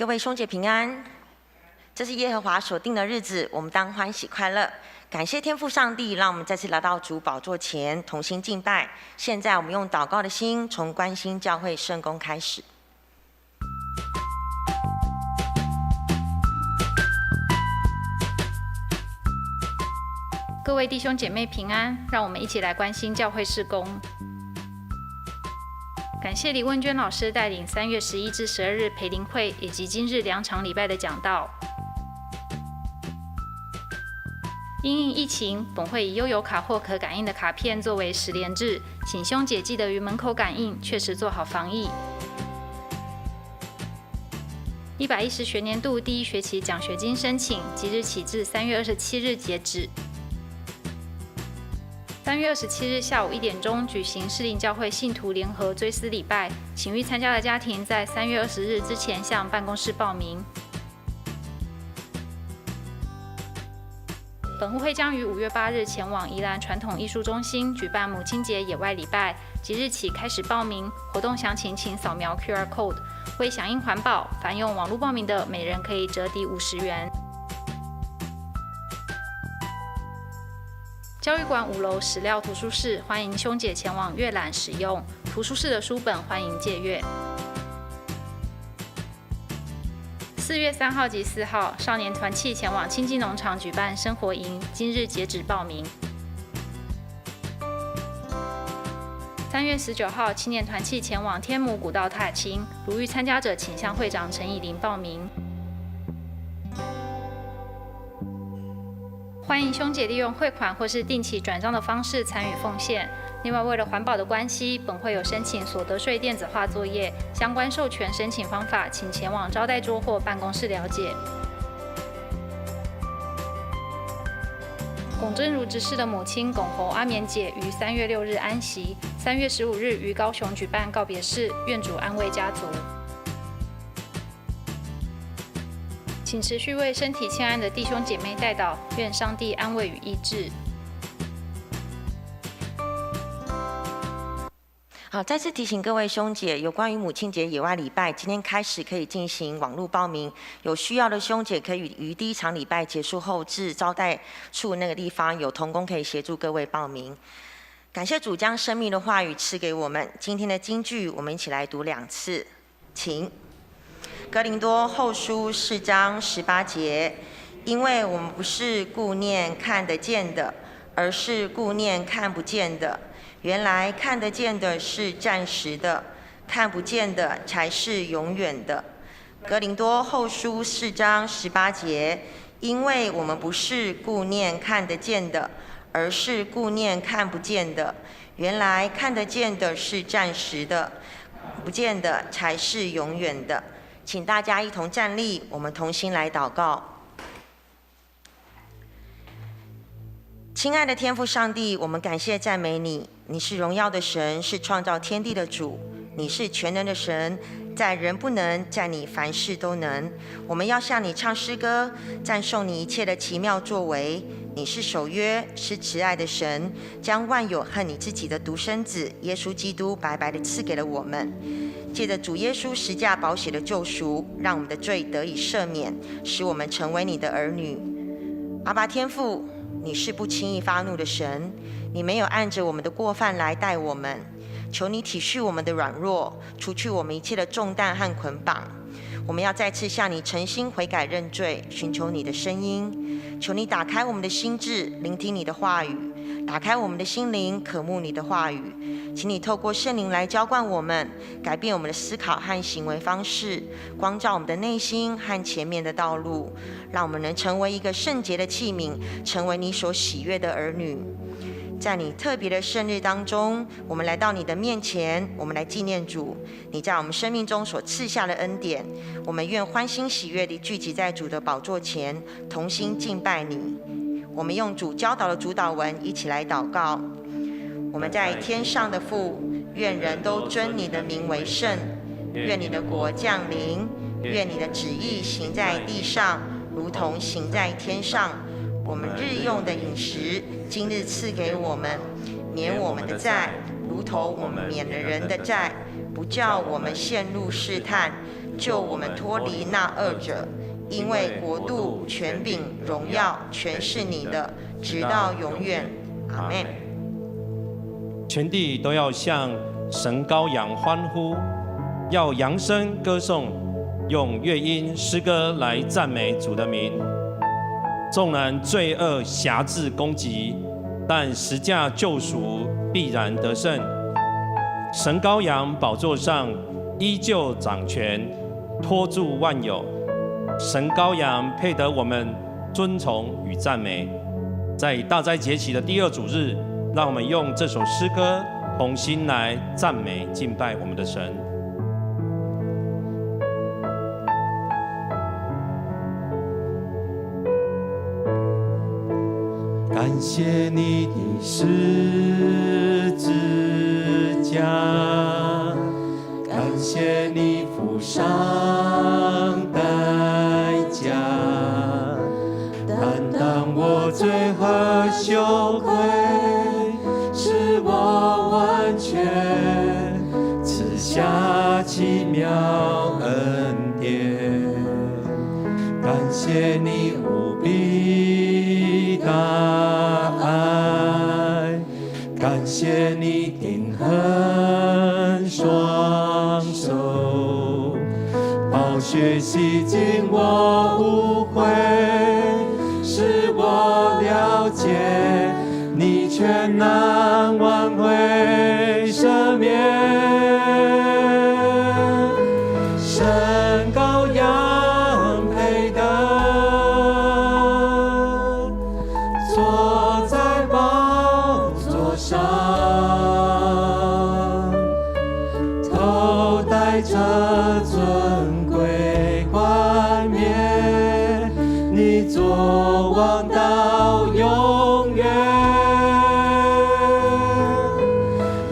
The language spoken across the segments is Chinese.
各位兄姐平安，这是耶和华所定的日子，我们当欢喜快乐。感谢天父上帝，让我们再次来到主宝座前，同心敬拜。现在我们用祷告的心，从关心教会圣工开始。各位弟兄姐妹平安，让我们一起来关心教会事工。感谢李问娟老师带领3月11至12日培灵会以及今日2场礼拜的讲道。因应疫情，本会以悠游卡或可感应的卡片作为实联制，请兄姐记得于门口感应，确实做好防疫。110学年度第1学期奖学金申请，即日起至3月27日截止。3月27日下午1点钟举行士林教会信徒联合追思礼拜，请欲参加的家庭在3月20日之前向办公室报名。本户会将于5月8日前往宜兰传统艺术中心举办母亲节野外礼拜，即日起开始报名，活动详情请扫描 QR Code。为响应环保，凡用网络报名的每人可以折抵50元。教育馆5楼史料图书室欢迎兄姐前往阅览使用，图书室的书本欢迎借阅。4月3号及4号，少年团契前往清境农场举办生活营，今日截止报名。3月19号，青年团契前往天母古道踏青，如欲参加者请向会长陈以琳报名。欢迎兄姐利用汇款或是定期转账的方式参与奉献。另外，为了环保的关系，本会有申请所得税电子化作业，相关授权申请方法，请前往招待桌或办公室了解。龚真如执事的母亲龚侯阿绵姐于3月6日安息，3月15日于高雄举办告别式，愿主安慰家族。请持续为身体欠安的弟兄姐妹代祷，愿上帝安慰与医治。好，再次提醒各位兄姐，有关于母亲节野外礼拜，今天开始可以进行网络报名。有需要的兄姐可以于第1场礼拜结束后，至招待处那个地方，有同工可以协助各位报名。感谢主将生命的话语赐给我们。今天的金句，我们一起来读2次，请。哥林多后书4章18节，因为我们不是顾念看得见的，而是顾念看不见的。原来看得见的是暂时的，看不见的才是永远的。哥林多后书4章18节，因为我们不是顾念看得见的，而是顾念看不见的。原来看得见的是暂时的，不见的才是永远的。请大家一同站立，我们同心来祷告。亲爱的天父上帝，我们感谢赞美你，你是荣耀的神，是创造天地的主，你是全能的神，在人不能，在你凡事都能。我们要向你唱诗歌，赞颂你一切的奇妙作为。你是守约，是慈爱的神，将万有和你自己的独生子耶稣基督白白的赐给了我们。借着主耶稣十架宝血的救赎，让我们的罪得以赦免，使我们成为你的儿女。阿爸天父，你是不轻易发怒的神，你没有按着我们的过犯来待我们，求你体恤我们的软弱，除去我们一切的重担和捆绑。我们要再次向你诚心悔改认罪，寻求你的声音。求你打开我们的心智，聆听你的话语；打开我们的心灵，渴慕你的话语。请你透过圣灵来浇灌我们，改变我们的思考和行为方式，光照我们的内心和前面的道路，让我们能成为一个圣洁的器皿，成为你所喜悦的儿女。在你特别的生日当中，我们来到你的面前，我们来纪念主你在我们生命中所赐下的恩典。我们愿欢欣喜悦地聚集在主的宝座前，同心敬拜你。我们用主教导的主祷文一起来祷告。我们在天上的父，愿人都尊你的名为圣，愿你的国降临，愿你的旨意行在地上，如同行在天上。我们日用的饮食，今日赐给我们，免我们的债，如同我们免了人的债，不叫我们陷入试探，救我们脱离那恶者。因为国度、权柄、荣耀，全是你的，直到永远。阿们。全地都要向神羔羊欢呼，要扬声歌颂，用乐音诗歌来赞美主的名。纵然罪恶辖制攻击，但十架救赎必然得胜。神羔羊宝座上依旧掌权，托住万有。神羔羊配得我们尊崇与赞美。在大斋节期的第二主日，让我们用这首诗歌同心来赞美敬拜我们的神。感谢你的十字架，感谢你付上代价，担当我罪和羞愧，使我完全，赐下奇妙恩典。感谢你无比大爱，感谢你定恒双手，宝血洗净我污秽，使我了解你全能挽回赦免。神羔羊配得，坐在宝座上，头戴着尊贵冠冕，你作王到永远，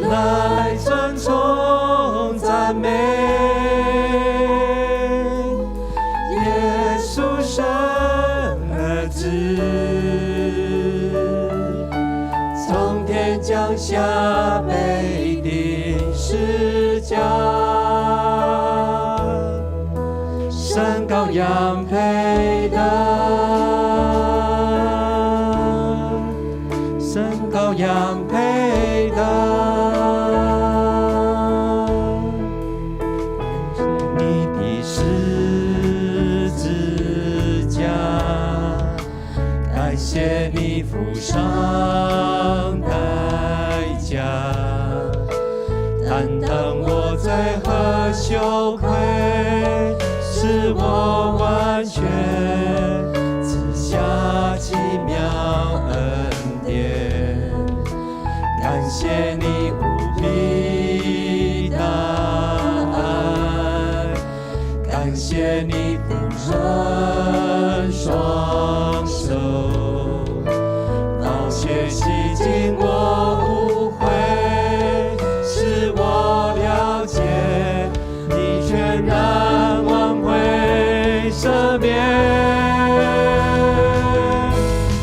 来尊崇赞美耶稣生儿子，从天降下被钉十架，神羔羊配得，神羔羊配得。你的十字架，感谢你付上代价，担当我罪和羞愧，使我完全，赐下奇妙恩典。感谢你无比大爱，感谢你丰润双手，宝血洗净我污秽，使我了解你全然挽回赦免。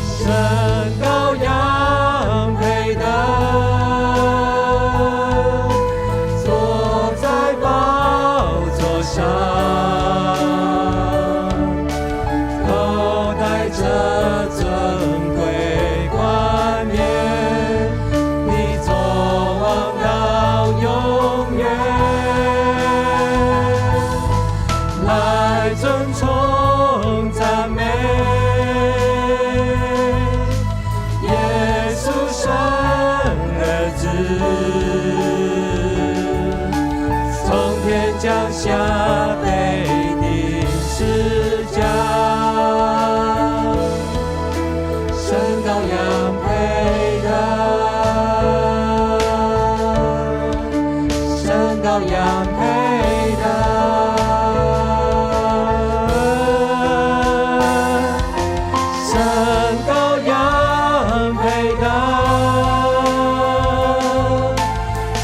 神羔羊配得，坐在宝座上，头戴着尊贵冠冕，你作王到永远，来尊崇赞美耶稣生儿子，从天降下被钉十架，神羔羊配得，神羔羊配得，神羔羊配得，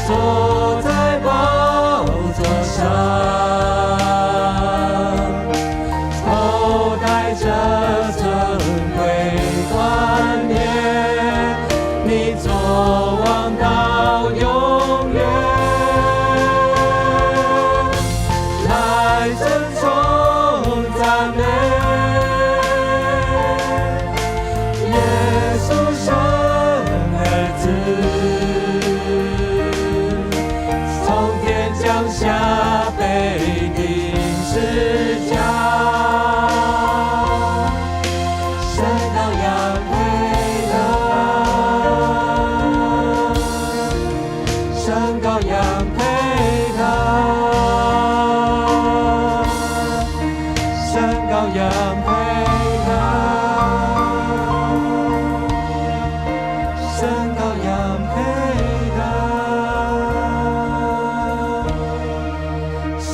坐在宝座上，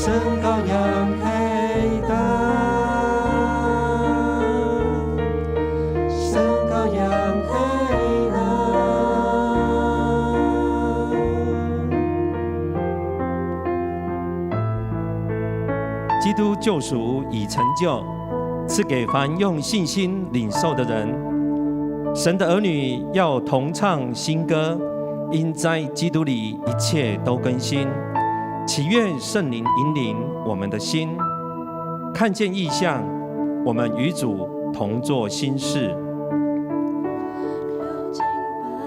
神羔羊配得，神羔羊配得。基督救赎已成就，赐给凡用信心领受的人。神的儿女要同唱新歌，因在基督里一切都更新。祈愿圣灵引领我们的心，看见异象，我们与主同作新事。有敬拜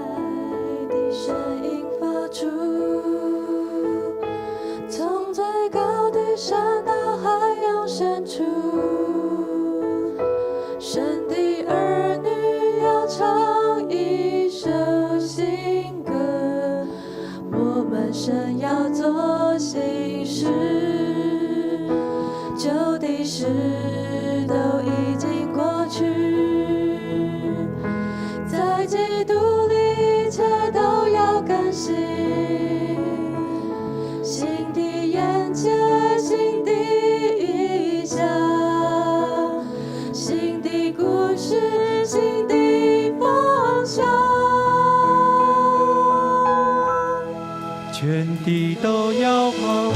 的声音发出，从最高的山到海洋深处，神的儿女要唱一首新歌，我们神要做新事，旧的事都已经过去，在基督里一切都要更新，新的眼界，新的意象，新的故事，新的方向。全地都要欢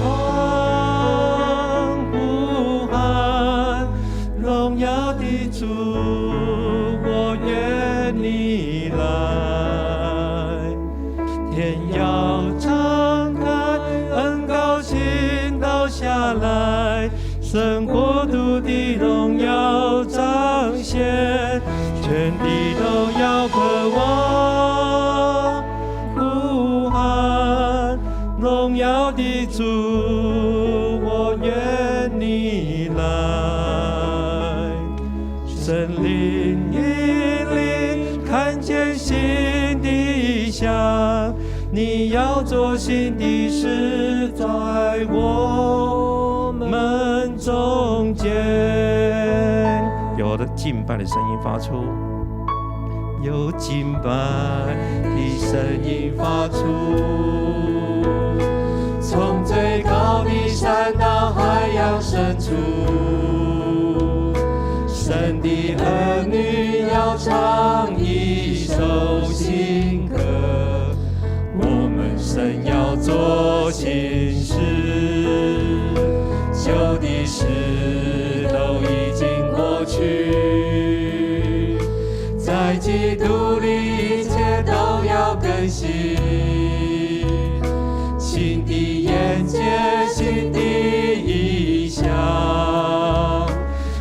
呼喊，荣耀的主，我愿你来。天要敞开，恩高倾倒下来，神国度的荣耀彰显，全地都要渴望呼喊。荣耀的主，我愿你来。神灵引领，看见新的意象，你要做新的事，在我们中间。有了敬拜的声音发出，有敬拜的声音发出，从最高的山到海洋深处，神的儿女要唱一首新歌，我们神要做新事，旧的事都已经过去，在基督里一切都要更新，新的眼界，新的意象，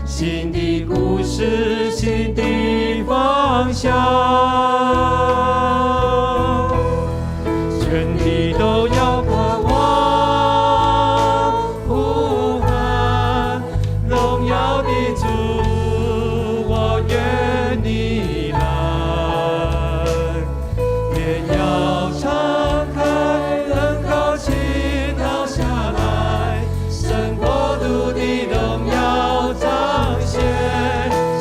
新的故事，新的方向，全地都要渴望呼喊，荣耀的主，我愿你来。天要敞开，恩高倾倒下来，神国度的荣耀彰显，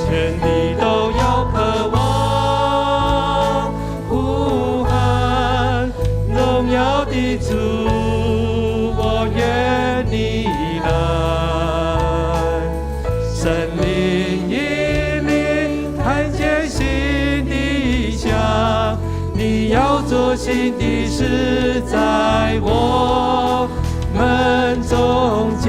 全地都要渴望呼喊，荣耀的主，我愿你来。神灵引领，看见新的意象，你要做新的事，在我们中间。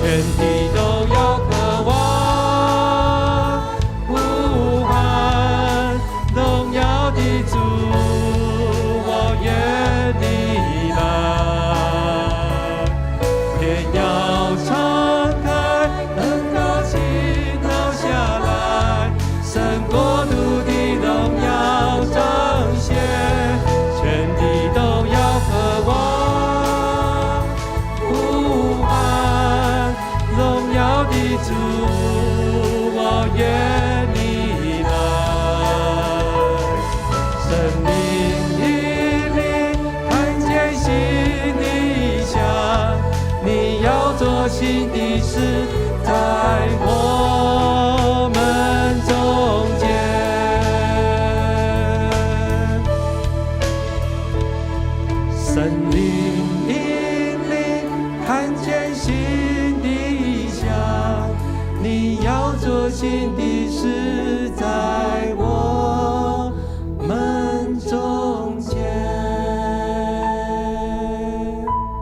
全地都要渴望呼喊，荣耀的主，我愿你来。天要敞开，恩高倾倒下来，神国度的荣耀彰显，全地都要渴望呼喊，荣耀的主，我愿你来。神灵引领，看见新的意象，你要做新的事，在我们中间。神神灵引领，看见新的意象。你要做新的事，在我们中间。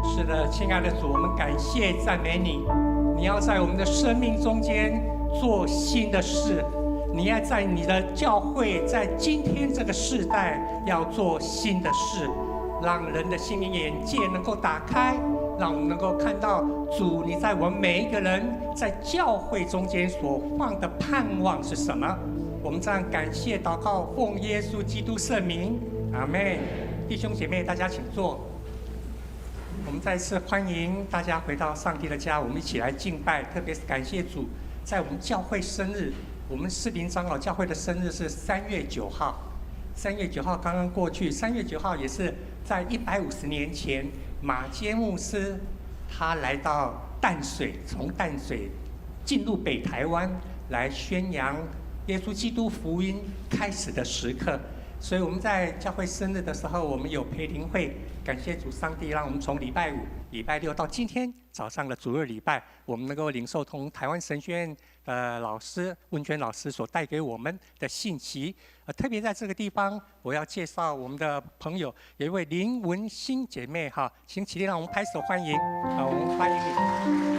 是的，亲爱的主，我们感谢赞美你。你要在我们的生命中间做新的事，你要在你的教会，在今天这个世代要做新的事，让人的心灵眼界能够打开，让我们能够看到主你在我们每一个人在教会中间所放的盼望是什么。我们这样感谢祷告，奉耶稣基督圣名，阿们。弟兄姐妹，大家请坐。我们再次欢迎大家回到上帝的家，我们一起来敬拜，特别是感谢主，在我们教会生日，我们士林长老教会的生日是3月9号。3月9号刚刚过去，3月9号也是在150年前，马偕牧师他来到淡水，从淡水进入北台湾来宣扬耶稣基督福音开始的时刻。所以我们在教会生日的时候，我们有培灵会，感谢主上帝，让我们从礼拜5、礼拜6到今天早上的主日礼拜，我们能够领受从台湾神学院老师文娟老师所带给我们的信息。特别在这个地方，我要介绍我们的朋友，有一位林文馨姐妹哈，请起立，让我们拍手欢迎。好，我们欢迎你。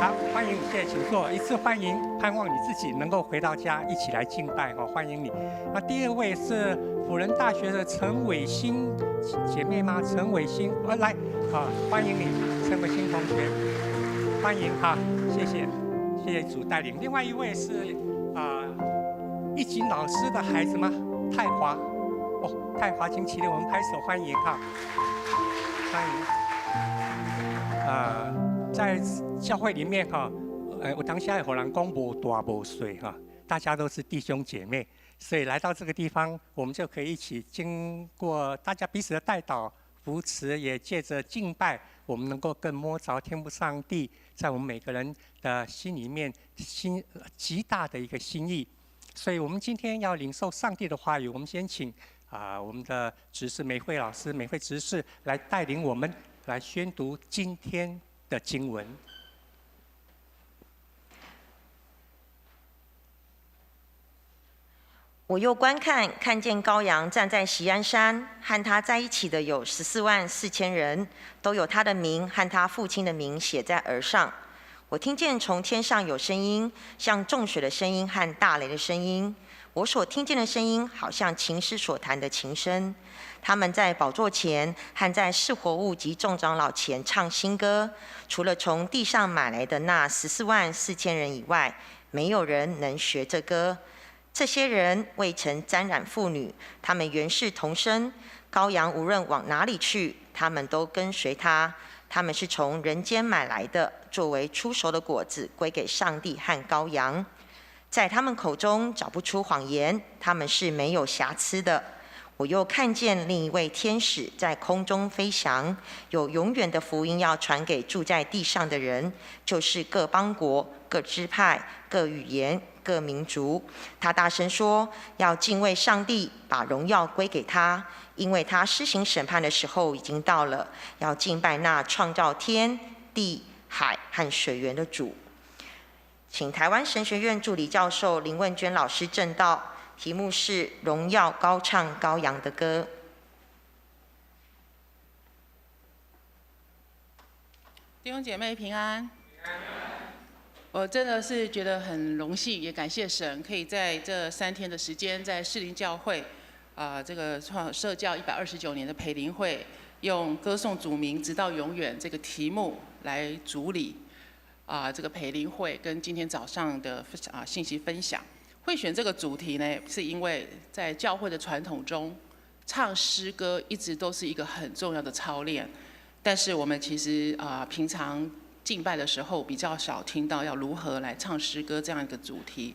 好，欢迎你，谢谢，请坐。一次欢迎，盼望你自己能够回到家一起来敬拜哈，欢迎你。那第二位是辅仁大学的陈伟欣姐妹吗？陈伟欣，来，啊，欢迎你，陈伟欣同学，欢迎哈，谢谢，谢谢主带领。另外一位是易景老师的孩子吗？泰华，哦，泰华，请起立，我们拍手欢迎哈，欢迎。在教会里面哈，我当下有人讲无大无小哈，大家都是弟兄姐妹，所以来到这个地方，我们就可以一起经过大家彼此的带导扶持，也借着敬拜，我们能够更摸着天父上帝在我们每个人的心里面极大的一个心意。所以我们今天要领受上帝的话语，我们先请我们的执事美惠老师、美惠执事来带领我们来宣读今天的经文。我又观看见羔羊站在锡安山，和他在一起的有144000人，都有他的名和他父亲的名写在额上。我听见从天上有声音，像众水的声音和大雷的声音。我所听见的声音，好像琴师所弹的琴声。他们在宝座前和在释活物及众长老前唱新歌，除了从地上买来的那144000人以外，没有人能学这歌。这些人未曾沾染妇女，他们原是同生。羔羊无论往哪里去，他们都跟随他。他们是从人间买来的，作为初熟的果子，归给上帝和羔羊。在他们口中找不出谎言，他们是没有瑕疵的。我又看见另一位天使在空中飞翔，有永远的福音要传给住在地上的人，就是各邦国、各支派、各语言、各民族。他大声说，要敬畏上帝，把荣耀归给他，因为他施行审判的时候已经到了，要敬拜那创造天地海和水源的主。请台湾神学院助理教授林问娟老师证道，题目是荣耀高唱羔羊的歌。弟兄姐妹平安。我真的是觉得很荣幸，也感谢神，可以在这3天的时间，在士林教会，这个社教129年的培灵会，用歌颂主名直到永远这个题目来主理这个培灵会跟今天早上的信息分享。会选这个主题呢，是因为在教会的传统中，唱诗歌一直都是一个很重要的操练，但是我们其实平常敬拜的时候比较少听到要如何来唱诗歌这样一个主题，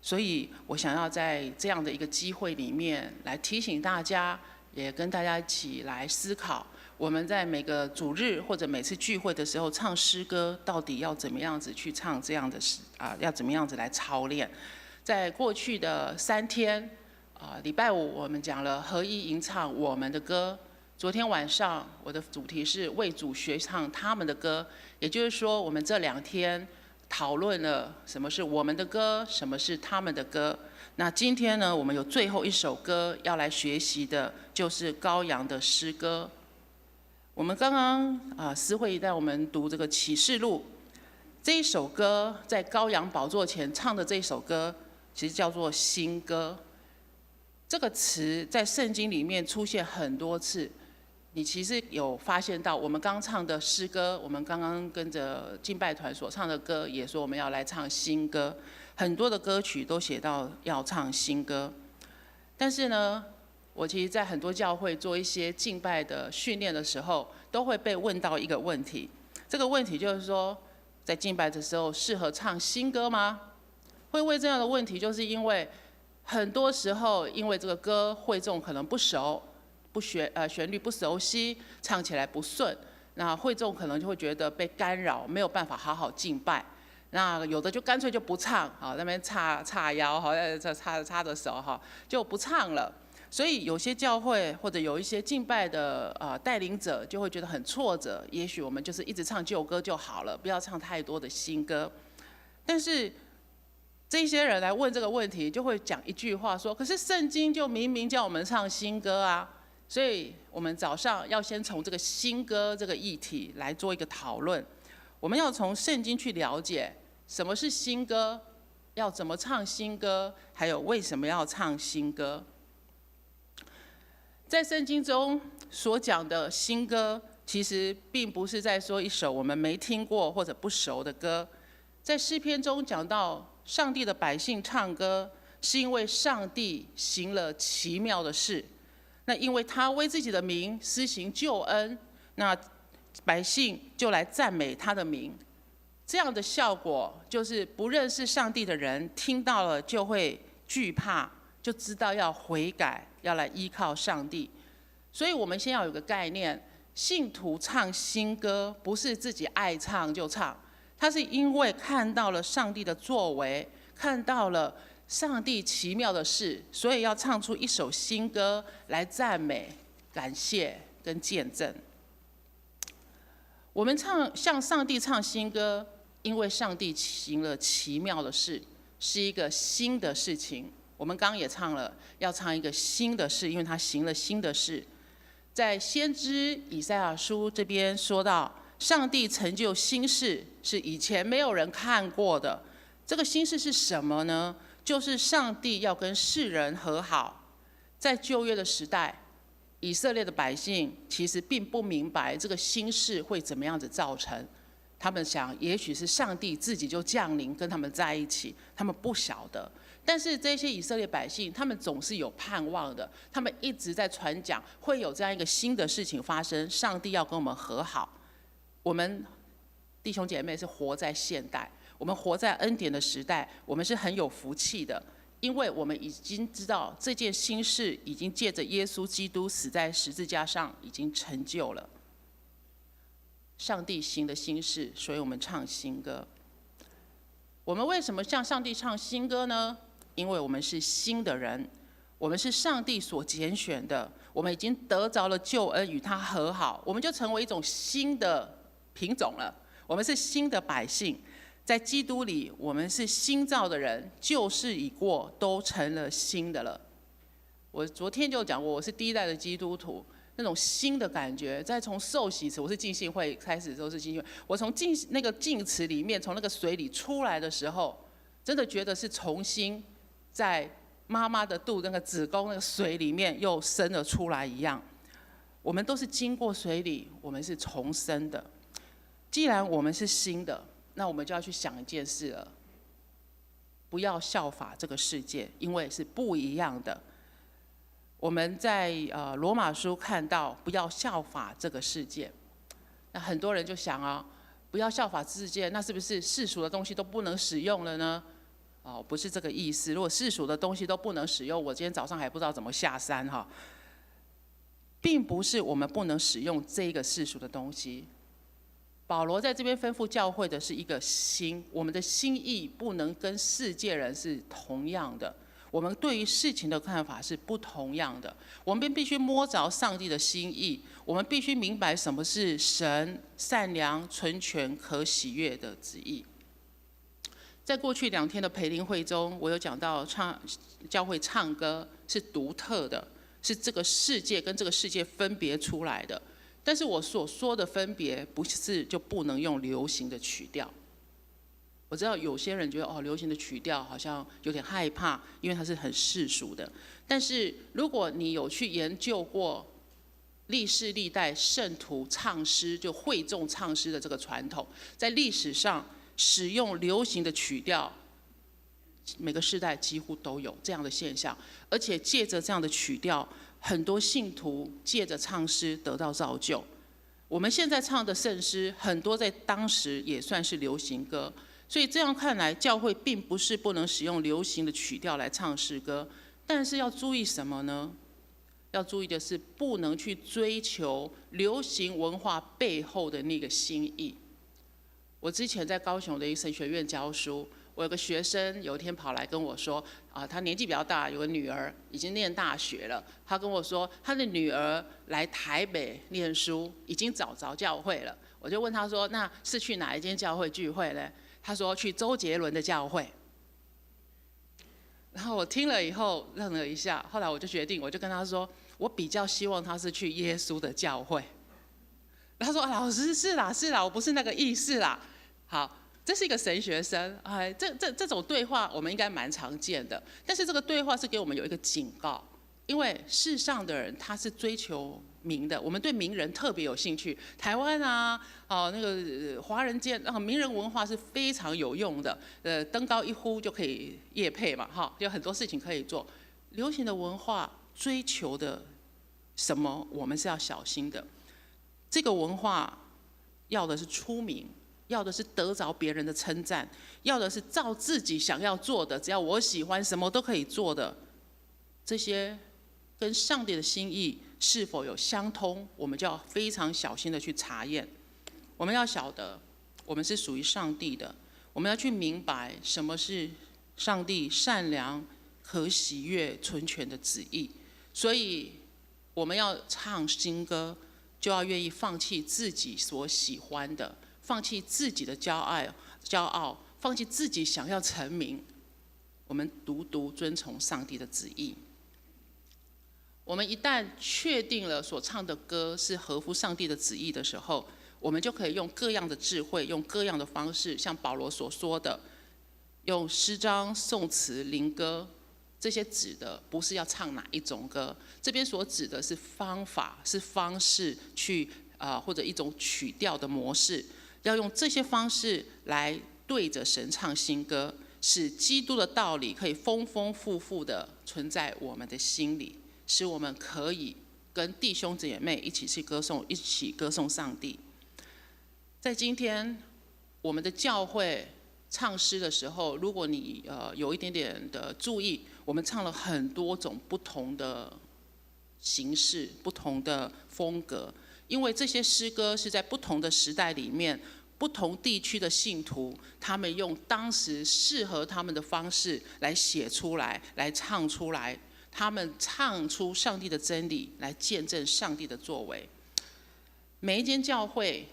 所以我想要在这样的一个机会里面来提醒大家，也跟大家一起来思考，我们在每个主日或者每次聚会的时候唱诗歌，到底要怎么样子去唱这样的要怎么样子来操练。在过去的3天，礼拜5我们讲了合一吟唱我们的歌，昨天晚上我的主题是为主学唱他们的歌，也就是说，我们这2天讨论了什么是我们的歌，什么是他们的歌。那今天呢，我们有最后一首歌要来学习的，就是羔羊的诗歌。我们刚刚思慧带我们读这个启示录，这一首歌在羔羊宝座前唱的这一首歌，其实叫做新歌。这个词在圣经里面出现很多次。你其实有发现到，我们刚唱的诗歌，我们刚刚跟着敬拜团所唱的歌，也说我们要来唱新歌。很多的歌曲都写到要唱新歌，但是呢，我其实在很多教会做一些敬拜的训练的时候，都会被问到一个问题。这个问题就是说，在敬拜的时候适合唱新歌吗？会问这样的问题，就是因为很多时候，因为这个歌会众可能不熟。旋律不熟悉，唱起来不顺，那会众可能就会觉得被干扰，没有办法好好敬拜。那有的就干脆就不唱，好那边叉腰，好叉着手哈，就不唱了。所以有些教会或者有一些敬拜的带领者就会觉得很挫折。也许我们就是一直唱旧歌就好了，不要唱太多的新歌。但是这些人来问这个问题，就会讲一句话说：可是圣经就明明叫我们唱新歌啊。所以我们早上要先从这个新歌这个议题来做一个讨论。我们要从圣经去了解什么是新歌，要怎么唱新歌，还有为什么要唱新歌。在圣经中所讲的新歌，其实并不是在说一首我们没听过或者不熟的歌。在诗篇中讲到，上帝的百姓唱歌，是因为上帝行了奇妙的事。那因为他为自己的名施行救恩，那百姓就来赞美他的名。这样的效果就是不认识上帝的人听到了就会惧怕，就知道要悔改，要来依靠上帝。所以我们先要有个概念，信徒唱新歌不是自己爱唱就唱，他是因为看到了上帝的作为，看到了上帝奇妙的事，所以要唱出一首新歌来赞美、感谢跟见证。我们向上帝唱新歌，因为上帝行了奇妙的事，是一个新的事情。我们刚刚也唱了，要唱一个新的事，因为他行了新的事。在先知以赛亚书这边说到，上帝成就新事，是以前没有人看过的。这个新事是什么呢？就是上帝要跟世人和好。在旧约的时代，以色列的百姓其实并不明白这个新事会怎么样子造成。他们想，也许是上帝自己就降临跟他们在一起，他们不晓得。但是这些以色列百姓，他们总是有盼望的，他们一直在传讲会有这样一个新的事情发生，上帝要跟我们和好。我们弟兄姐妹是活在现代，我们活在恩典的时代，我们是很有福气的，因为我们已经知道这件新事已经借着耶稣基督死在十字架上已经成就了。上帝行的新事，所以我们唱新歌。我们为什么向上帝唱新歌呢？因为我们是新的人，我们是上帝所拣选的，我们已经得着了救恩，与他和好，我们就成为一种新的品种了。我们是新的百姓，在基督里，我们是新造的人，旧事已过，都成了新的了。我昨天就讲过，我是第一代的基督徒，那种新的感觉，再从受洗池，我是浸信会开始都是浸信会，我从那个浸池里面，从那个水里出来的时候，真的觉得是重新在妈妈的肚那个子宫那个水里面又生了出来一样。我们都是经过水里，我们是重生的。既然我们是新的，那我们就要去想一件事了，不要效法这个世界，因为是不一样的。我们在罗马书看到，不要效法这个世界。那很多人就想啊，不要效法世界，那是不是世俗的东西都不能使用了呢？哦，不是这个意思。如果世俗的东西都不能使用，我今天早上还不知道怎么下山哈。并不是我们不能使用这个世俗的东西。保罗在这边吩咐教会的是一个心，我们的心意不能跟世界人是同样的。我们对于事情的看法是不同样的。我们必须摸着上帝的心意，我们必须明白什么是神善良、纯全、可喜悦的旨意。在过去2天的培灵会中，我有讲到教会唱歌是独特的，是这个世界跟这个世界分别出来的。但是我所说的分别，不是就不能用流行的曲调。我知道有些人觉得流行的曲调好像有点害怕，因为它是很世俗的。但是如果你有去研究过历世历代圣徒唱诗，就会众唱诗的这个传统，在历史上使用流行的曲调，每个世代几乎都有这样的现象，而且借着这样的曲调，很多信徒借着唱诗得到造就。我们现在唱的圣诗，很多在当时也算是流行歌。所以这样看来，教会并不是不能使用流行的曲调来唱诗歌，但是要注意什么呢？要注意的是，不能去追求流行文化背后的那个心意。我之前在高雄的一个神学院教书，我有个学生有一天跑来跟我说，他年纪比较大，有个女儿已经念大学了。他跟我说，他的女儿来台北念书，已经找着教会了。我就问他说，那是去哪一间教会聚会呢？他说去周杰伦的教会。然后我听了以后愣了一下，后来我就决定，我就跟他说，我比较希望他是去耶稣的教会。他说，老师是啦，我不是那个意思啦。好，这是一个神学生，这种对话我们应该蛮常见的。但是这个对话是给我们有一个警告，因为世上的人他是追求名的，我们对名人特别有兴趣。台湾那个华人间名人文化是非常有用的，登高一呼就可以业配嘛，有很多事情可以做。流行的文化追求的什么，我们是要小心的。这个文化要的是出名，要的是得着别人的称赞，要的是照自己想要做的，只要我喜欢，什么都可以做的。这些跟上帝的心意是否有相通，我们就要非常小心的去查验。我们要晓得，我们是属于上帝的，我们要去明白什么是上帝善良、可喜悦、纯全的旨意。所以，我们要唱新歌，就要愿意放弃自己所喜欢的，放弃自己的骄傲，放弃自己想要成名。我们独遵从上帝的旨意。我们一旦确定了所唱的歌是合乎上帝的旨意的时候，我们就可以用各样的智慧，用各样的方式，像保罗所说的，用诗章、颂词、灵歌，这些指的不是要唱哪一种歌，这边所指的是方法，是方式去或者一种曲调的模式，要用这些方式来对着神唱新歌，使基督的道理可以丰丰富富的存在我们的心里，使我们可以跟弟兄姐妹一起去歌颂，一起歌颂上帝。在今天我们的教会唱诗的时候，如果你有一点点的注意，我们唱了很多种不同的形式、不同的风格，因为这些诗歌是在不同的时代里面，不同地区的信徒，他们用当时适合他们的方式来写出来，来唱出来，他们唱出上帝的真理，来见证上帝的作为。每一间教会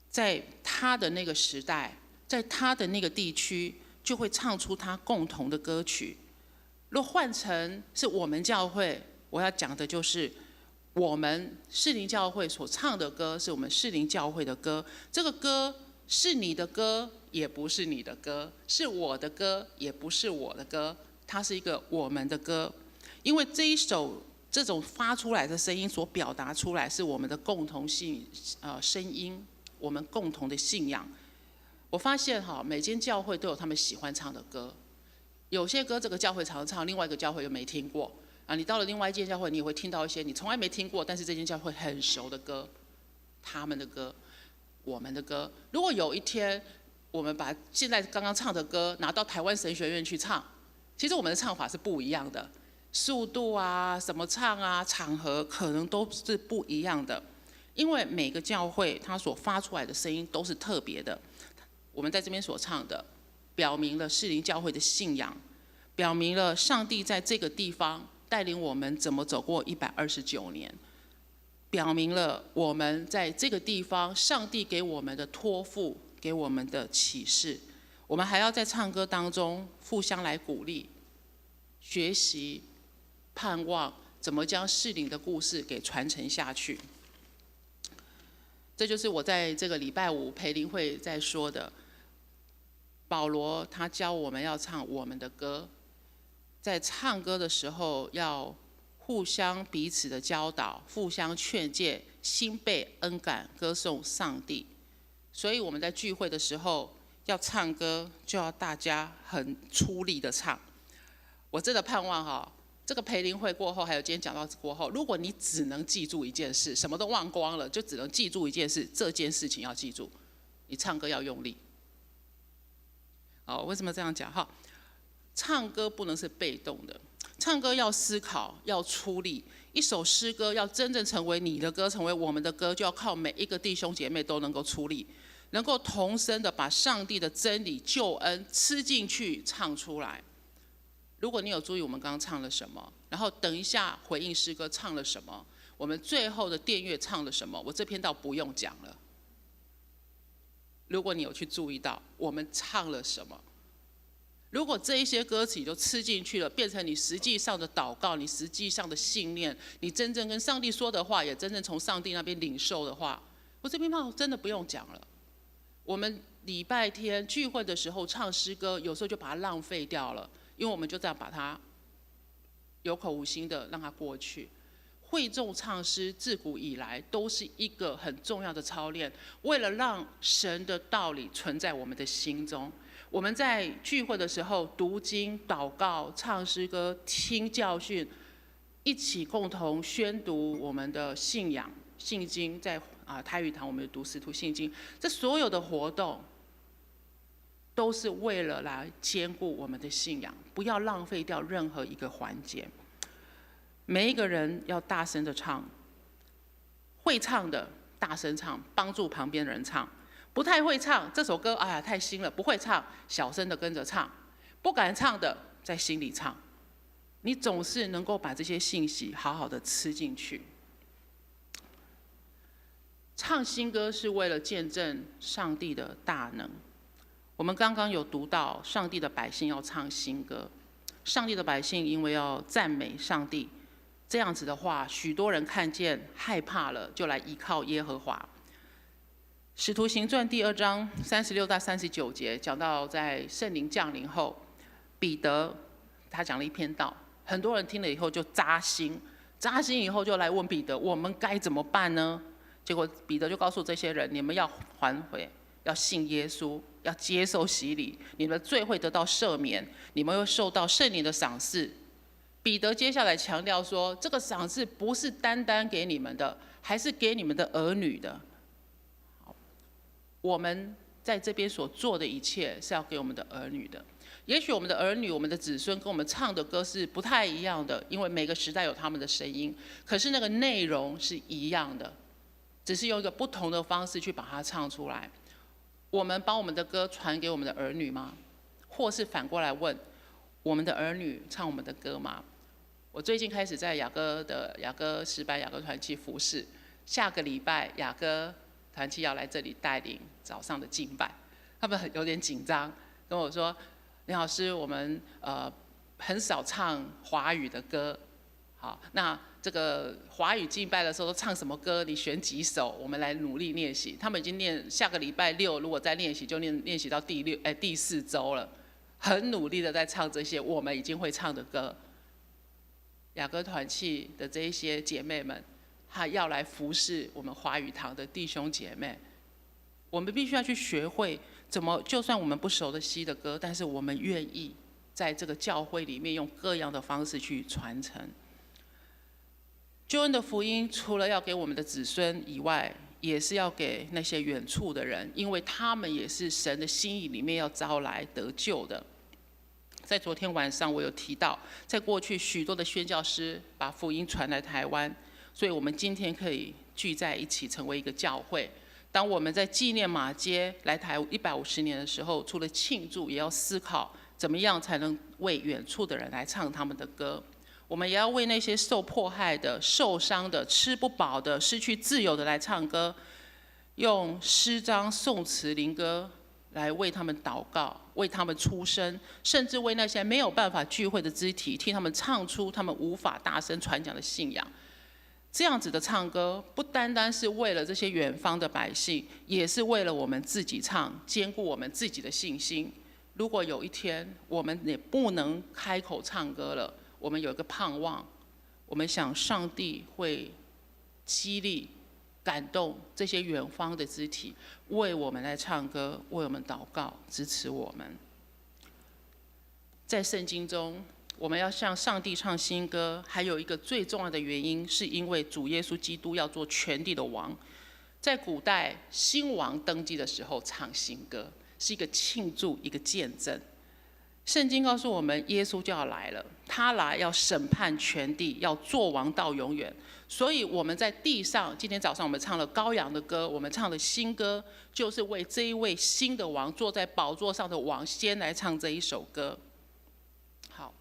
在他的那个时代，在他的那个地区，就会唱出他共同的歌曲。若换成是我们教会，我要讲的就是我们士林教会所唱的歌，是我们士林教会的歌。这个歌是你的歌，也不是你的歌；是我的歌，也不是我的歌。它是一个我们的歌，因为这一首这种发出来的声音所表达出来，是我们的共同性声音，我们共同的信仰。我发现每间教会都有他们喜欢唱的歌，有些歌这个教会常唱，另外一个教会又没听过你到了另外一间教会，你也会听到一些你从来没听过，但是这间教会很熟的歌，他们的歌，我们的歌。如果有一天我们把现在刚刚唱的歌拿到台湾神学院去唱，其实我们的唱法是不一样的，速度什么唱场合可能都是不一样的，因为每个教会它所发出来的声音都是特别的。我们在这边所唱的，表明了士林教会的信仰，表明了上帝在这个地方带领我们怎么走过129年，表明了我们在这个地方上帝给我们的托付，给我们的启示。我们还要在唱歌当中互相来鼓励、学习、盼望怎么将士林的故事给传承下去。这就是我在这个礼拜五培灵会在说的。保罗他教我们要唱我们的歌，在唱歌的时候要互相彼此的教导，互相劝诫，心被恩感，歌颂上帝。所以我们在聚会的时候要唱歌，就要大家很出力的唱。我真的盼望这个培灵会过后，还有今天讲到过后，如果你只能记住一件事，什么都忘光了，就只能记住一件事，这件事情要记住，你唱歌要用力。为什么这样讲？唱歌不能是被动的，唱歌要思考，要出力。一首诗歌要真正成为你的歌，成为我们的歌，就要靠每一个弟兄姐妹都能够出力，能够同声的把上帝的真理、救恩吃进去，唱出来。如果你有注意我们刚刚唱了什么，然后等一下回应诗歌唱了什么，我们最后的殿乐唱了什么，我这篇倒不用讲了。如果你有去注意到我们唱了什么，如果这一些歌曲都吃进去了，变成你实际上的祷告，你实际上的信念，你真正跟上帝说的话，也真正从上帝那边领受的话，我这篇话真的不用讲了。我们礼拜天聚会的时候唱诗歌，有时候就把它浪费掉了，因为我们就这样把它有口无心的让它过去。会众唱诗自古以来都是一个很重要的操练，为了让神的道理存在我们的心中。我们在聚会的时候读经、祷告、唱诗歌、听教训，一起共同宣读我们的信仰、信经。在台语堂我们读使徒信经，这所有的活动都是为了来兼顾我们的信仰，不要浪费掉任何一个环节。每一个人要大声的唱，会唱的大声唱，帮助旁边的人唱。不太会唱这首歌，太新了，不会唱，小声的跟着唱。不敢唱的在心里唱。你总是能够把这些信息好好的吃进去。唱新歌是为了见证上帝的大能。我们刚刚有读到，上帝的百姓要唱新歌。上帝的百姓因为要赞美上帝，这样子的话，许多人看见害怕了，就来依靠耶和华。使徒行传第2章36到39节讲到，在圣灵降临后，彼得他讲了一篇道，很多人听了以后就扎心，扎心以后就来问彼得：我们该怎么办呢？结果彼得就告诉这些人：你们要还回，要信耶稣，要接受洗礼，你们的罪会得到赦免，你们会受到圣灵的赏赐。彼得接下来强调说，这个赏赐不是单单给你们的，还是给你们的儿女的。我们在这边所做的一切是要给我们的儿女的。也许我们的儿女、我们的子孙跟我们唱的歌是不太一样的，因为每个时代有他们的声音，可是那个内容是一样的，只是用一个不同的方式去把它唱出来。我们把我们的歌传给我们的儿女吗？或是反过来问，我们的儿女唱我们的歌吗？我最近开始在雅歌诗班雅歌团契服侍，下个礼拜雅歌团契要来这里带领早上的敬拜，他们有点紧张，跟我说：林老师，我们很少唱华语的歌，好，那这个华语敬拜的时候都唱什么歌？你选几首，我们来努力练习。他们已经练，下个礼拜6如果再练习，就练习到第4周了，很努力的在唱这些我们已经会唱的歌。雅歌团契的这一些姐妹们，她要来服侍我们华语堂的弟兄姐妹，我们必须要去学会怎么，就算我们不熟悉的歌，但是我们愿意在这个教会里面用各样的方式去传承。救恩的福音除了要给我们的子孙以外，也是要给那些远处的人，因为他们也是神的心意里面要招来得救的。在昨天晚上我有提到，在过去许多的宣教师把福音传来台湾，所以我们今天可以聚在一起成为一个教会。当我们在纪念马街来台150年的时候，除了庆祝，也要思考怎么样才能为远处的人来唱他们的歌。我们也要为那些受迫害的、受伤的、吃不饱的、失去自由的来唱歌，用诗章、颂词、灵歌来为他们祷告，为他们出声，甚至为那些没有办法聚会的肢体，替他们唱出他们无法大声传讲的信仰。这样子的唱歌，不单单是为了这些远方的百姓，也是为了我们自己唱，兼顾我们自己的信心。如果有一天我们也不能开口唱歌了，我们有一个盼望，我们想上帝会激励、感动这些远方的肢体，为我们来唱歌，为我们祷告，支持我们。在圣经中，我们要向上帝唱新歌，还有一个最重要的原因，是因为主耶稣基督要做全地的王。在古代，新王登基的时候唱新歌，是一个庆祝，一个见证。圣经告诉我们，耶稣就要来了，他来要审判全地，要做王到永远。所以我们在地上，今天早上我们唱了羔羊的歌，我们唱的新歌，就是为这一位新的王，坐在宝座上的王，先来唱这一首歌。好，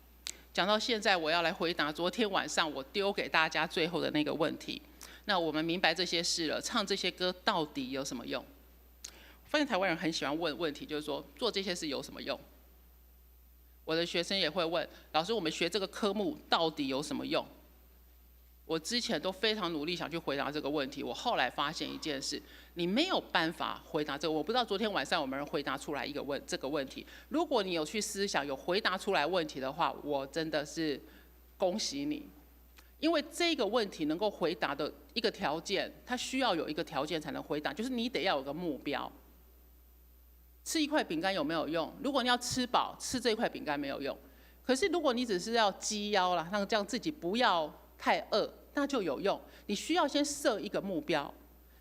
讲到现在，我要来回答昨天晚上我丢给大家最后的那个问题。那我们明白这些事了，唱这些歌到底有什么用？我发现台湾人很喜欢问问题，就是说做这些事有什么用？我的学生也会问老师，我们学这个科目到底有什么用？我之前都非常努力想去回答这个问题，我后来发现一件事，你没有办法回答这个。我不知道昨天晚上有没有人回答出来这个问题。如果你有去思想，有回答出来问题的话，我真的是恭喜你，因为这个问题能够回答的一个条件，它需要有一个条件才能回答，就是你得要有个目标。吃一块饼干有没有用？如果你要吃饱，吃这一块饼干没有用。可是如果你只是要积腰啦，让这样自己不要太饿，那就有用。你需要先设一个目标。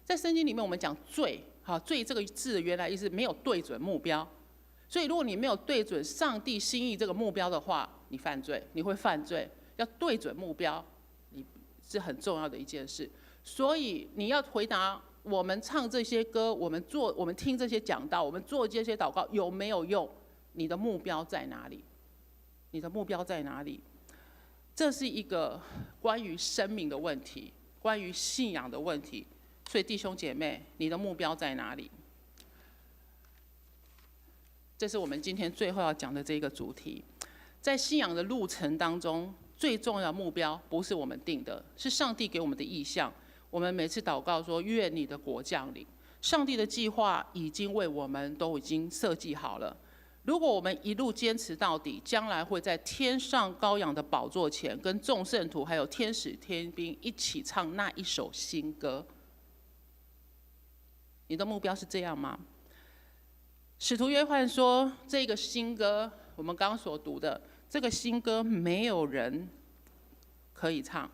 在圣经里面，我们讲罪，罪这个字的原来意思没有对准目标。所以如果你没有对准上帝心意这个目标的话，你犯罪，你会犯罪。要对准目标，你是很重要的一件事。所以你要回答。我们唱这些歌，我们听这些讲道，我们做这些祷告有没有用？你的目标在哪里？你的目标在哪里？这是一个关于生命的问题，关于信仰的问题。所以弟兄姐妹，你的目标在哪里？这是我们今天最后要讲的这个主题。在信仰的路程当中，最重要的目标不是我们定的，是上帝给我们的意向。我们每次祷告说，愿你的国降临。上帝的计划已经为我们都已经设计好了。如果我们一路坚持到底，将来会在天上羔羊的宝座前，跟众圣徒还有天使天兵一起唱那一首新歌。你的目标是这样吗？使徒约翰说，这个新歌，我们刚刚所读的这个新歌，没有人可以唱。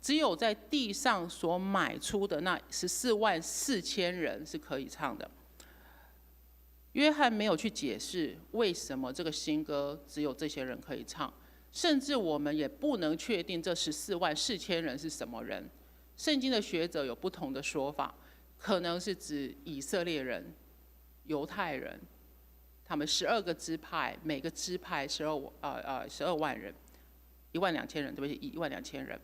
只有在地上所买出的那144000人是可以唱的。约翰没有去解释为什么这个新歌只有这些人可以唱，甚至我们也不能确定这144000人是什么人。圣经的学者有不同的说法，可能是指以色列人、犹太人，他们12个支派，每个支派12万人，12000人，对不起，12000人。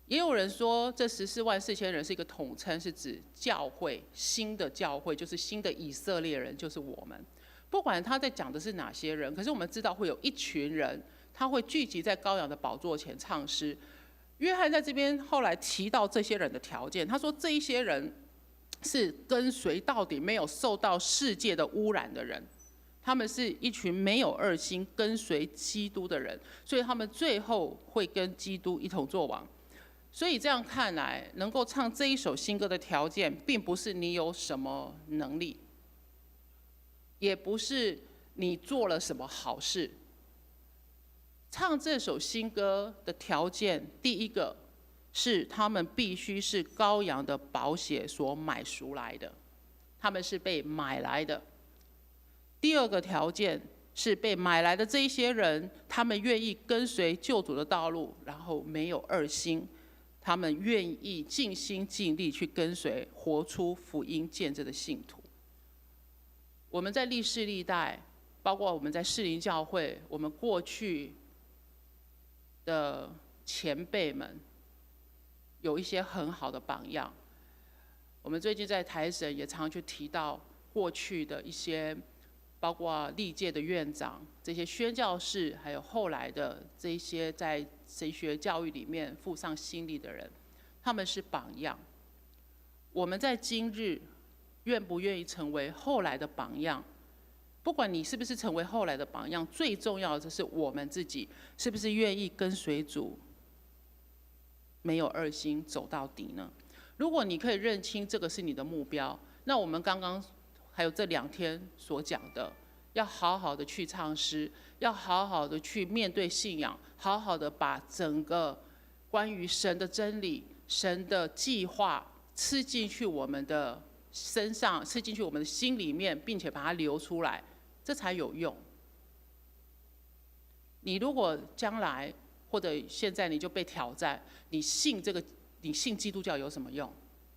也有人说，这144000人是一个统称，是指教会，新的教会，就是新的以色列人，就是我们。不管他在讲的是哪些人，可是我们知道会有一群人，他会聚集在羔羊的宝座前唱诗。约翰在这边后来提到这些人的条件，他说这一些人是跟随到底，没有受到世界的污染的人。他们是一群没有二心、跟随基督的人，所以他们最后会跟基督一同作王。所以这样看来，能够唱这一首新歌的条件，并不是你有什么能力，也不是你做了什么好事。唱这首新歌的条件，第一个是他们必须是羔羊的宝血所买赎来的，他们是被买来的。第二个条件是被买来的这一些人，他们愿意跟随救主的道路，然后没有二心。他们愿意尽心尽力去跟随，活出福音见证的信徒。我们在历世历代包括我们在士林教会，我们过去的前辈们有一些很好的榜样。我们最近在台省也常去提到过去的一些，包括历届的院长、这些宣教士，还有后来的这些在神学教育里面付上心力的人，他们是榜样。我们在今日愿不愿意成为后来的榜样？不管你是不是成为后来的榜样，最重要的是我们自己是不是愿意跟随主，没有二心走到底呢？如果你可以认清这个是你的目标，那我们刚刚还有这2天所讲的，要好好的去唱诗，要好好的去面对信仰，好好的把整个关于神的真理、神的计划吃进去我们的身上，吃进去我们的心里面，并且把它流出来，这才有用。你如果将来或者现在你就被挑战，你信基督教有什么用？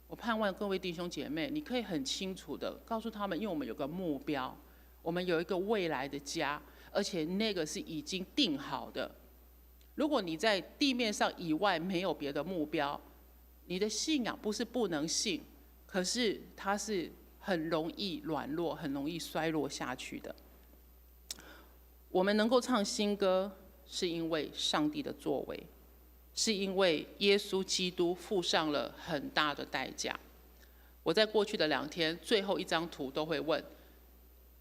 我盼望各位弟兄姐妹，你可以很清楚的告诉他们，因为我们有个目标，我们有一个未来的家，而且那个是已经定好的。如果你在地面上以外没有别的目标，你的信仰不是不能信，可是它是很容易软弱，很容易衰落下去的。我们能够唱新歌，是因为上帝的作为，是因为耶稣基督付上了很大的代价。我在过去的2天，最后一张图都会问：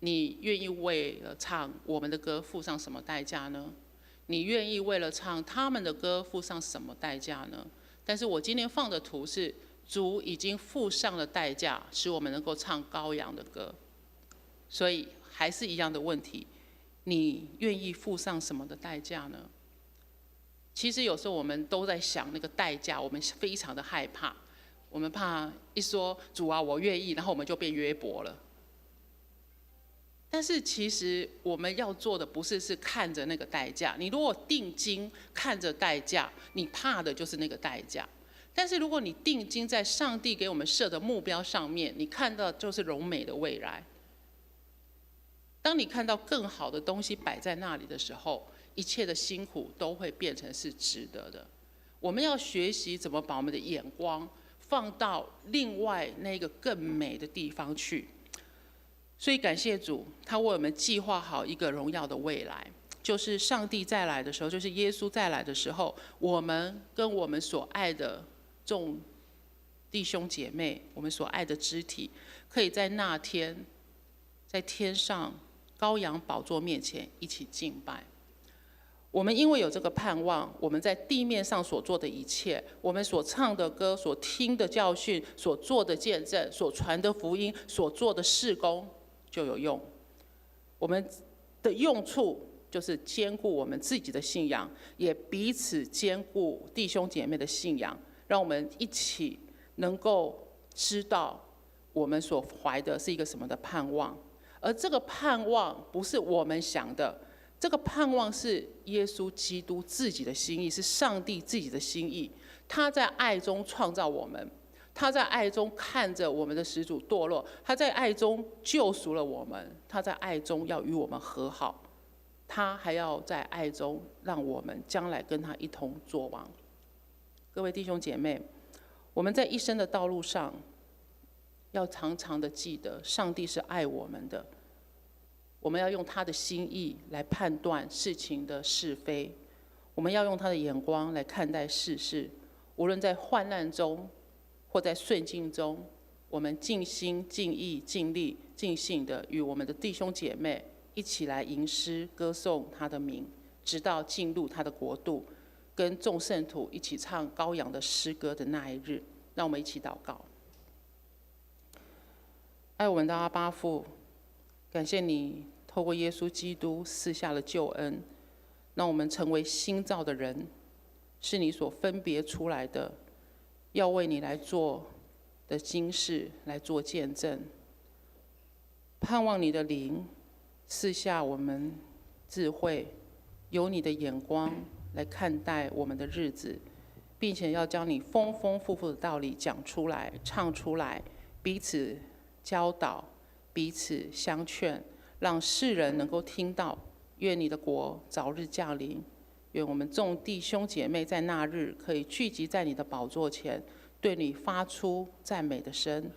你愿意为了唱我们的歌付上什么代价呢？你愿意为了唱他们的歌付上什么代价呢？但是我今天放的图是，主已经付上了代价，使我们能够唱羔羊的歌。所以还是一样的问题，你愿意付上什么的代价呢？其实有时候我们都在想那个代价，我们非常的害怕，我们怕一说主啊我愿意，然后我们就变约伯了。但是其实我们要做的不是看着那个代价，你如果定睛看着代价，你怕的就是那个代价。但是如果你定睛在上帝给我们设的目标上面，你看到就是荣美的未来。当你看到更好的东西摆在那里的时候，一切的辛苦都会变成是值得的。我们要学习怎么把我们的眼光放到另外那个更美的地方去。所以感谢主，他为我们计划好一个荣耀的未来，就是上帝再来的时候，就是耶稣再来的时候，我们跟我们所爱的众弟兄姐妹，我们所爱的肢体，可以在那天在天上羔羊宝座面前一起敬拜。我们因为有这个盼望，我们在地面上所做的一切，我们所唱的歌，所听的教训，所做的见证，所传的福音，所做的事工就有用。我们的用处就是兼顾我们自己的信仰，也彼此兼顾弟兄姐妹的信仰，让我们一起能够知道我们所怀的是一个什么的盼望。而这个盼望不是我们想的，这个盼望是耶稣基督自己的心意，是上帝自己的心意。他在爱中创造我们，他在爱中看着我们的始祖堕落，他在爱中救赎了我们，他在爱中要与我们和好，他还要在爱中让我们将来跟他一同作王。各位弟兄姐妹，我们在一生的道路上，要常常的记得，上帝是爱我们的。我们要用他的心意来判断事情的是非，我们要用他的眼光来看待世事。无论在患难中或在顺境中，我们尽心尽意尽力尽兴的与我们的弟兄姐妹一起来吟诗歌颂他的名，直到进入他的国度，跟众圣徒一起唱羔羊的诗歌的那一日。让我们一起祷告。爱我们的阿爸父，感谢你透过耶稣基督赐下了救恩，让我们成为新造的人，是你所分别出来的，要为你来做的今世来做见证。盼望你的灵赐下我们智慧，有你的眼光来看待我们的日子，并且要将你丰丰富富的道理讲出来、唱出来，彼此教导，彼此相劝，让世人能够听到。愿你的国早日降临。愿我们众弟兄姐妹在那日可以聚集在你的宝座前，对你发出赞美的声，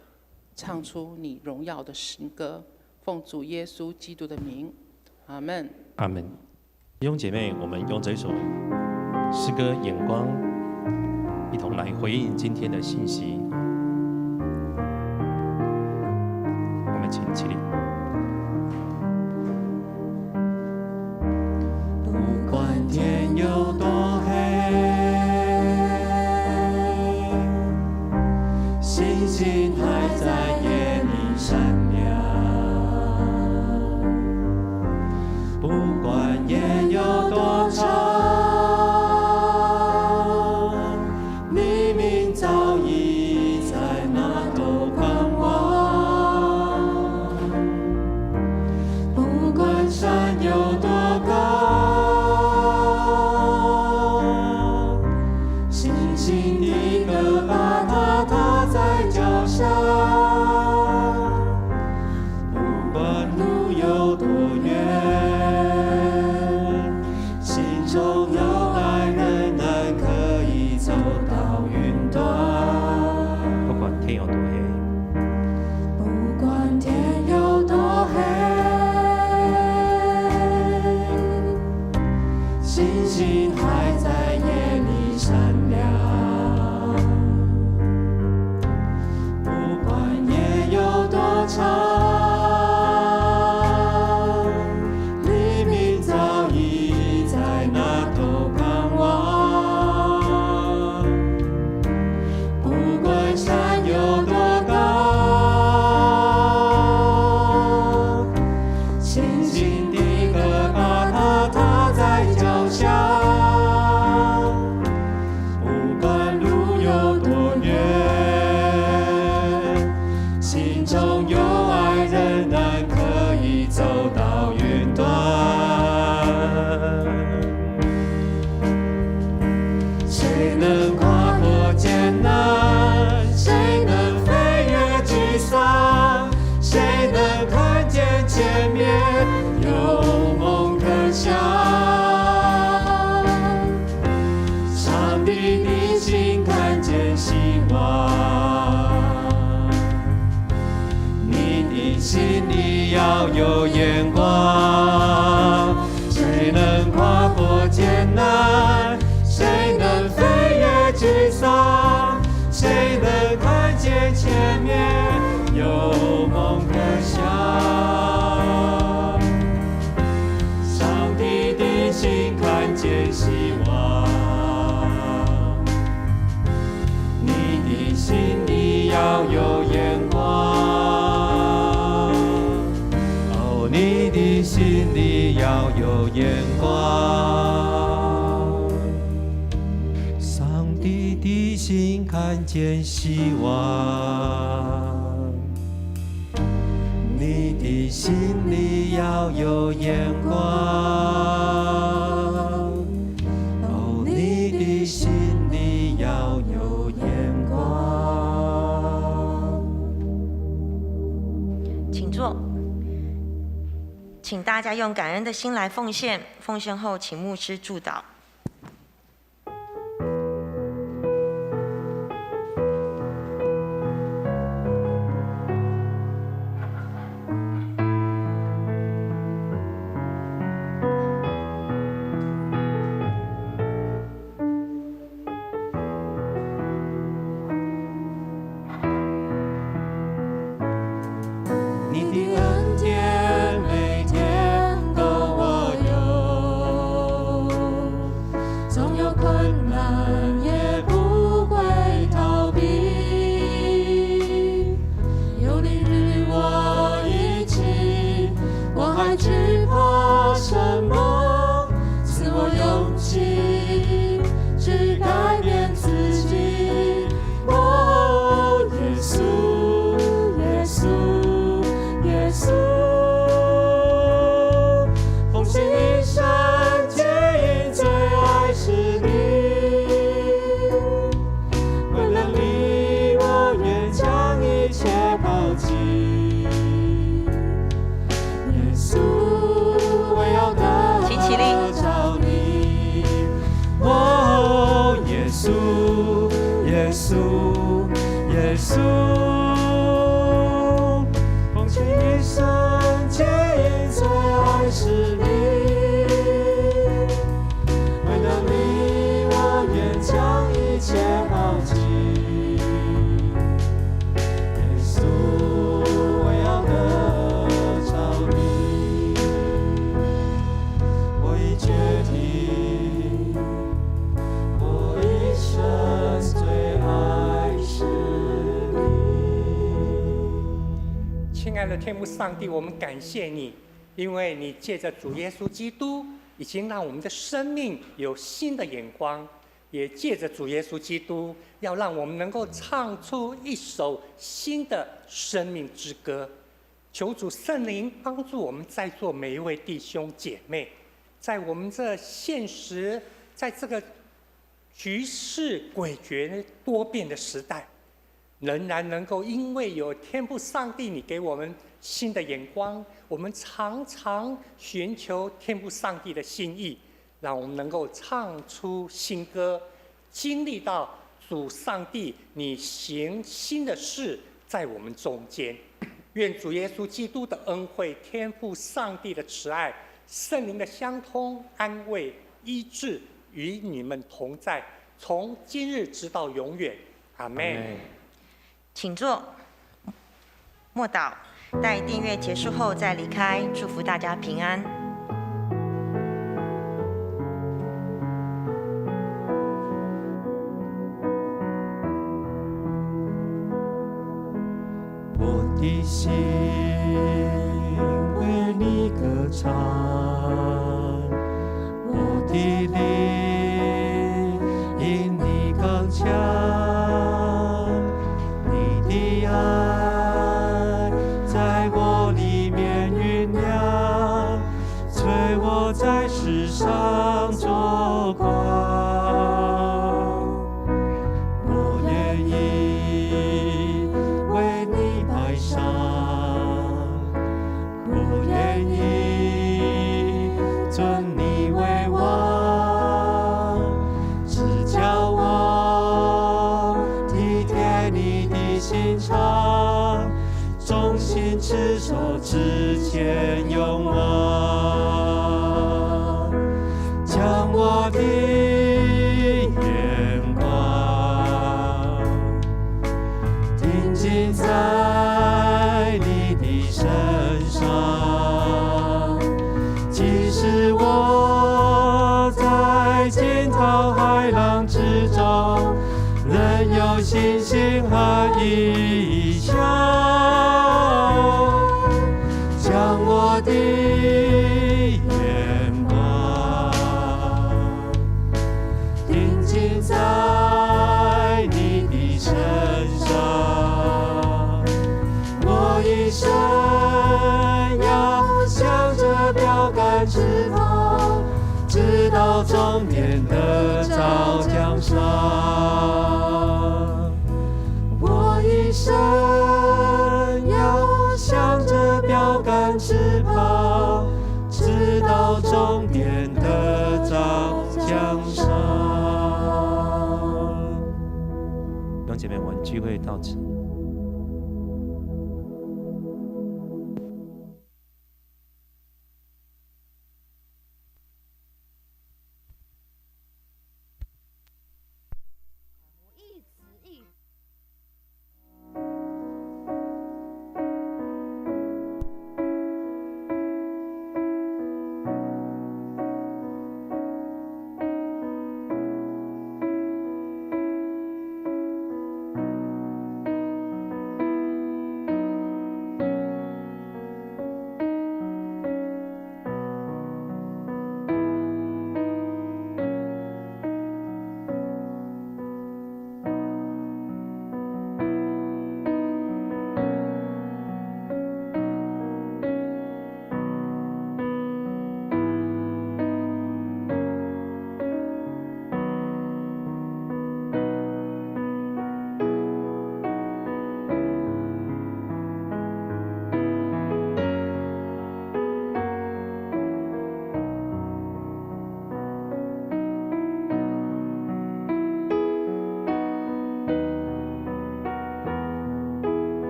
唱出你荣耀的诗歌。奉主耶稣基督的名，阿们。阿们。弟兄姐妹，我们用这首诗歌《眼光》一同来回应今天的信息。我们请起立。不管天有多黑，星星还在夜里闪亮。不管夜有多长，黎明早已在那头盼望。不管山有多高，星星一个把它踏在脚下。不管路有多远，心中有爱仍然可以走到云端。不管天有多黑，不管天有多黑，星星还在夜里闪亮。不管夜有多长，黎明早已在那头盼望。不管山有多高，星星第一个把它踏在脚下。不管路有多远，心中有爱仍然可以走到云端。谁能跨过艰难？谁能飞越沮丧？谁能看见前面有梦可想？上帝的心看见希望，你的心里要有眼光。谁能跨过艰难？谁能飞越沮丧？谁能看见前面有梦可想？上帝的心看见希望，你的心里要有眼光。哦，你的心里要有眼光。上帝的心看见希望，你的心里要有眼光。哦，你的心里要有眼光。请坐。请大家用感恩的心来奉献，奉献后请牧师祝祷。你的恩典每天都我有，总有困难也不会逃避。有你与我一起，我还惧怕什么？赐我勇气，去改变自己。哦，耶稣，耶稣。耶稣，奉献一生，皆因最爱是你。为了你，我愿将一切抛弃。耶稣，亲爱的天父上帝，我们感谢你，因为你借着主耶稣基督，已经让我们的生命有新的眼光，也借着主耶稣基督，要让我们能够唱出一首新的生命之歌。求主圣灵帮助我们在座每一位弟兄姐妹，在我们这现实，在这个局势诡谲多变的时代，仍然能够因为有天父上帝你给我们新的眼光，我们常常寻求天父上帝的心意，让我们能够唱出新歌，经历到主上帝你行新的事在我们中间。愿主耶稣基督的恩惠、天父上帝的慈爱、圣灵的相通、安慰、医治与你们同在，从今日直到永远。阿们。请坐，默祷，待订阅结束后再离开，祝福大家平安。我的心为你歌唱，我的灵因你刚强，你的爱在我里面酝酿，催我在世上做光。我愿意为你摆上，我愿意尊你为王，只叫我体贴你的心肠，忠心持守之前勇往，将我的眼光定睛在你的身上，即使我在惊涛骇浪之中，仍有信心和意向，将我的眼光定睛在你的身上，我一生要向着标杆直跑，直到终点得着奖赏。我一生要向着标杆直跑，直到终点得着奖赏。弟兄姐妹，我们聚会到此。